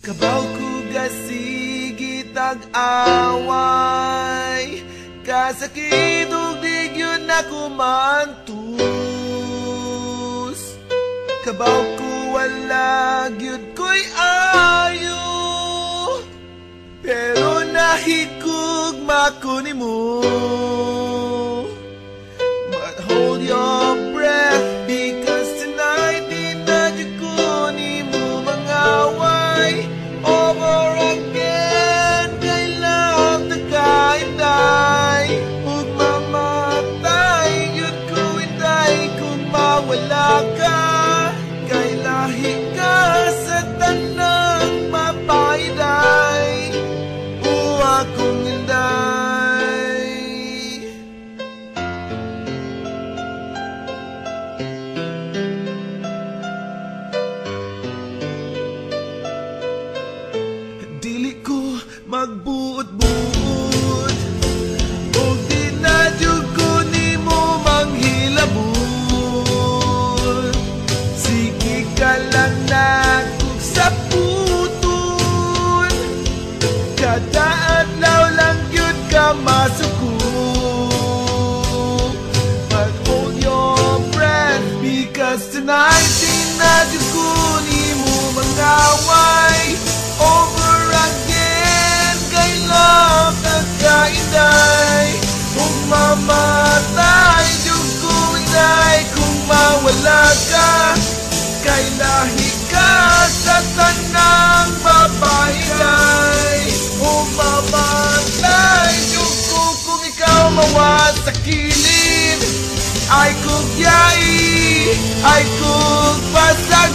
Kabaw ko gasigit ag-away, kasakit ug di gyud na kumantus. Kabaw ko wala gyud ko'y ayo, pero nahigugma ko nimo. But hold your breath, because tonight di na jud ko nimo mangaway. Over again, kay love na kainday, ug mamatay yun ko inday kung mawala ka. Kay lahi ka sa tanang mapaiday, o akong inday. Dili ko magbuot-buot, o di na jud ko nimo manghilabot. Sige ka lang na kung sa puton, kada adlaw lang yun ka masukot. But hold your breath, because tonight di na jud ko nimo mangaway. Over again, kay love na kainday, kung mamatay jud ko inday kung mawala ka. Kay lahi ka sa tanang mapahilay, o mamatay jud ko kung ikaw mawat sa kilid. Ay kung yai, ay kung pasag